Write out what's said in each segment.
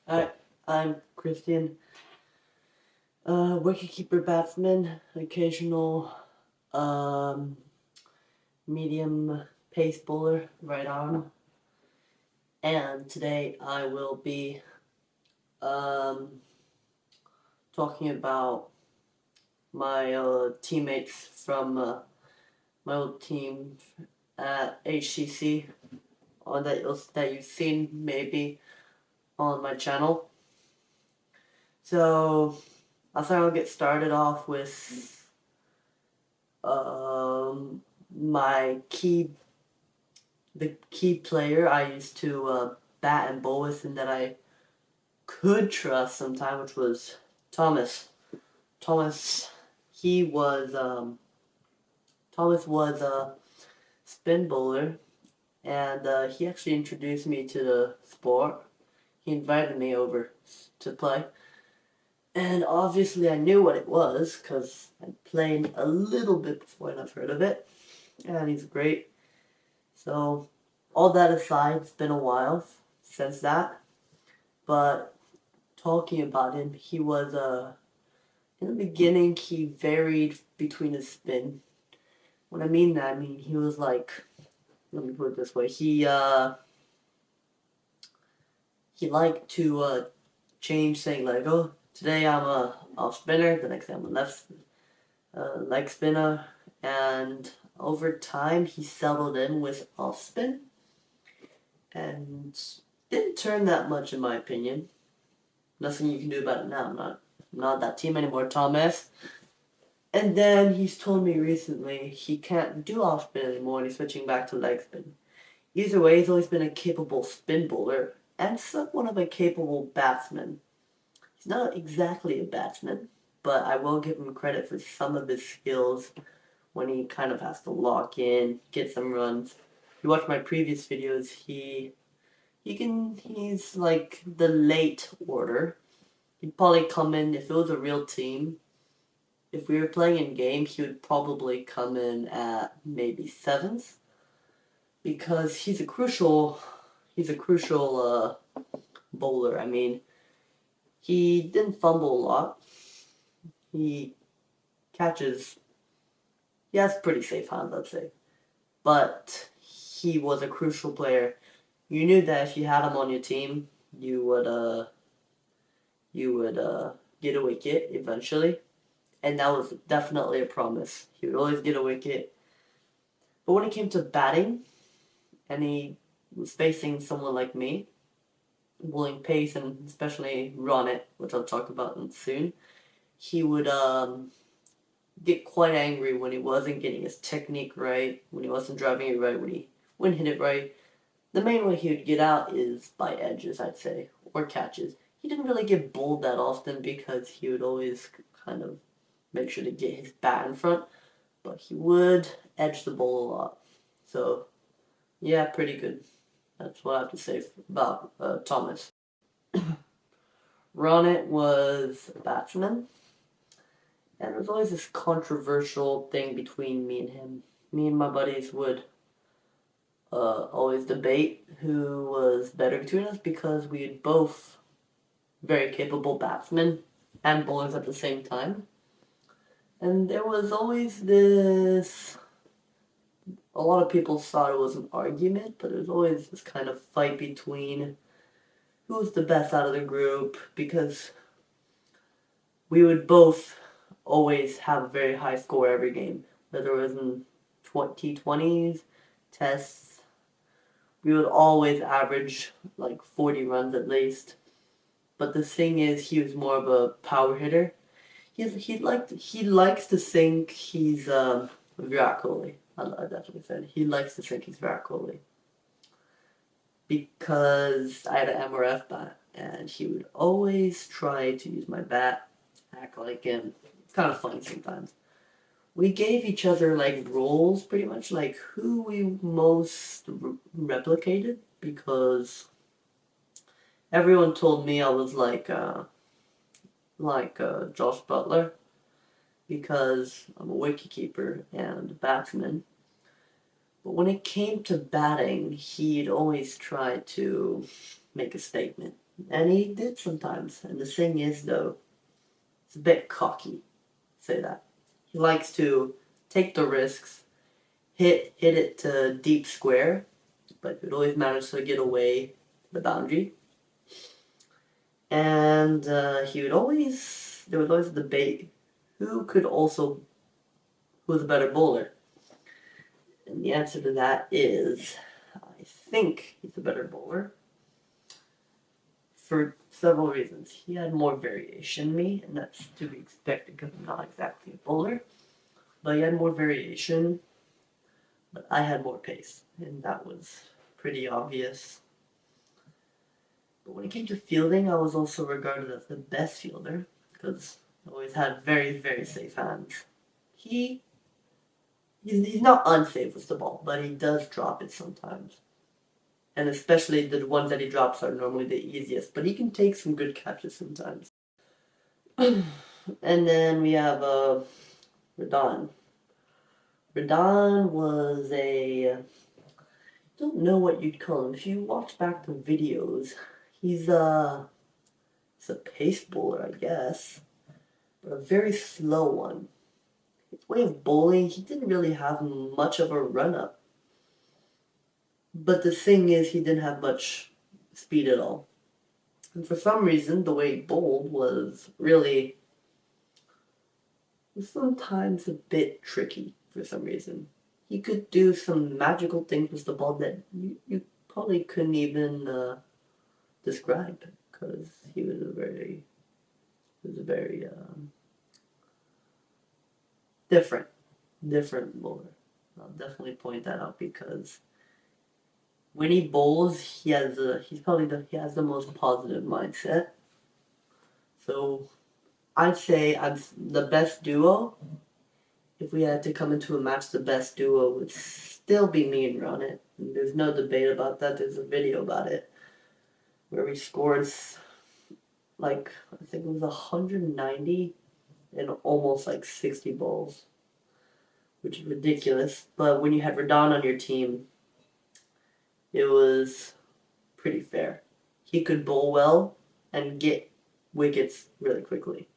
Hi, I'm Christian. Wicketkeeper batsman, occasional um, medium pace bowler, right arm. And today I will be um, talking about my teammates from my old team at HCC on that you've seen maybe on my channel. So I thought I'll get started off with um, my the key player I used to bat and bowl with and that I could trust sometime, which was Thomas. Thomas, he was Thomas was a spin bowler, and he actually introduced me to the sport. He invited me over to play, and obviously I knew what it was because I played a little bit before and I've heard of it, and he's great. So, all that aside, it's been a while since that, but talking about him, he was in the beginning he varied between his spin. When I mean that, I mean he was like, let me put it this way, he liked to change, saying like, oh, today I'm a off spinner, the next day I'm a left leg spinner, and over time he settled in with off spin and didn't turn that much in my opinion. Nothing you can do about it now. I'm not that team anymore, Thomas. And then he's told me recently he can't do off spin anymore and he's switching back to leg spin. Either way, he's always been a capable spin bowler and somewhat of a capable batsman. He's not exactly a batsman, but I will give him credit for some of his skills when he kind of has to lock in, get some runs. If you watch my previous videos, he's like the late order. He'd probably come in if it was a real team. If we were playing in game, he would probably come in at maybe seventh because he's a crucial bowler. I mean, he didn't fumble a lot. He catches. He has pretty safe hands, I'd say. But he was a crucial player. You knew that if you had him on your team, you would get a wicket eventually, and that was definitely a promise. He would always get a wicket. But when it came to batting, and he was facing someone like me, willing pace and especially run it, which I'll talk about soon, he would get quite angry when he wasn't getting his technique right, when he wasn't driving it right, when he wouldn't hit it right. The main way he would get out is by edges, I'd say, or catches. He didn't really get bowled that often because he would always kind of make sure to get his bat in front, but he would edge the ball a lot. So, yeah, pretty good. That's what I have to say about Thomas. Ronit was a batsman, and there was always this controversial thing between me and him. Me and my buddies would always debate who was better between us because we had both very capable batsmen and bowlers at the same time. And there was always this. A lot of people thought it was an argument, but there was always this kind of fight between who was the best out of the group because we would both always have a very high score every game. Whether it was in 2020s, tests, we would always average like 40 runs at least. But the thing is, he was more of a power hitter. He likes to think he's Virat Kohli. That's what he said. He likes to think he's Virat Kohli because I had an MRF bat, and he would always try to use my bat, act like him. It's kind of funny sometimes. We gave each other like roles, pretty much like who we most replicated, because everyone told me I was like Josh Butler because I'm a wicketkeeper and a batsman. But when it came to batting, he'd always try to make a statement. And he did sometimes. And the thing is, though, it's a bit cocky, say that. He likes to take the risks, hit it to deep square, but would always manage to get away the boundary. And there was always a debate who was a better bowler. And the answer to that is, I think he's a better bowler for several reasons. He had more variation than me, and that's to be expected because I'm not exactly a bowler. But he had more variation, but I had more pace, and that was pretty obvious. But when it came to fielding, I was also regarded as the best fielder because I always had very, very safe hands. He's not unsafe with the ball, but he does drop it sometimes. And especially the ones that he drops are normally the easiest, but he can take some good catches sometimes. And then we have Rodon. Rodon was I don't know what you'd call him. If you watch back the videos, he's a pace bowler, I guess, but a very slow one. His way of bowling, he didn't really have much of a run up. But the thing is, he didn't have much speed at all. And for some reason, the way he bowled was really sometimes a bit tricky for some reason. He could do some magical things with the ball that you probably couldn't even describe because he was a very different bowler. I'll definitely point that out because when he bowls, he has the most positive mindset. So I'd say I'm the best duo. If we had to come into a match, the best duo would still be me and Ronit. And there's no debate about that. There's a video about it where we scored like I think it was 190 in almost like 60 bowls, which is ridiculous. But when you had Rodon on your team, it was pretty fair. He could bowl well and get wickets really quickly.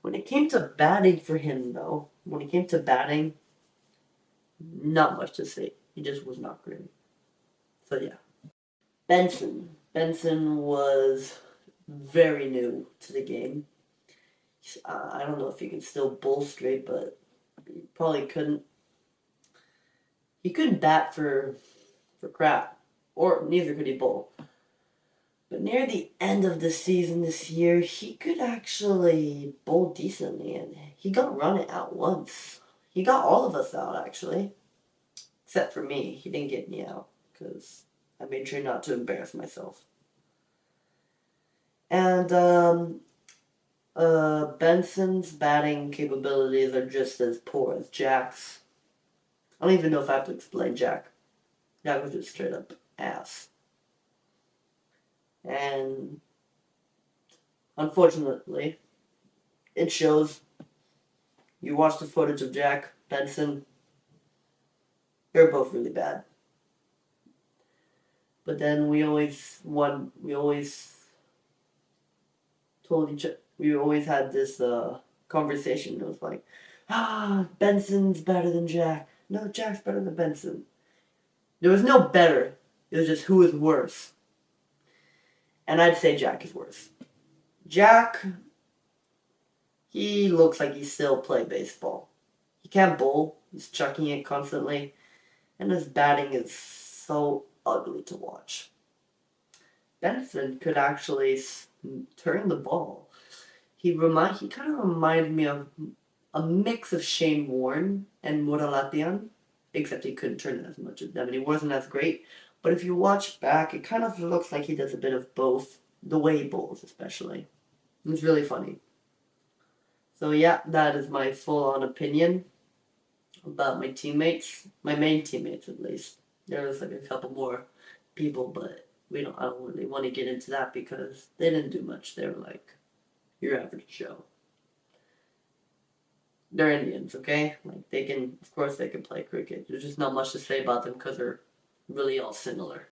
When it came to batting for him, though, not much to say. He just was not great. So yeah. Benson. Benson was very new to the game. I don't know if he can still bowl straight, but he probably couldn't. He couldn't bat for crap, or neither could he bowl. But near the end of the season this year, he could actually bowl decently, and he got Ronit out once. He got all of us out, actually. Except for me. He didn't get me out, because I made sure not to embarrass myself. And, Benson's batting capabilities are just as poor as Jack's. I don't even know if I have to explain Jack. Jack was just straight up ass. And unfortunately, it shows. You watch the footage of Jack, Benson, they're both really bad. But then we always had this conversation. It was like, Benson's better than Jack. No, Jack's better than Benson. There was no better. It was just who is worse. And I'd say Jack is worse. Jack, he looks like he still plays baseball. He can't bowl. He's chucking it constantly. And his batting is so ugly to watch. Benson could actually turn the ball. He kind of reminded me of a mix of Shane Warne and Muralatian, except he couldn't turn it as much as them, and he wasn't as great. But if you watch back, it kind of looks like he does a bit of both, the way he bowls especially. It's really funny. So yeah, that is my full-on opinion about my teammates, my main teammates at least. There was like a couple more people, but I don't really want to get into that because they didn't do much. They were like your average Joe. They're Indians, okay? Like of course they can play cricket. There's just not much to say about them because they're really all similar.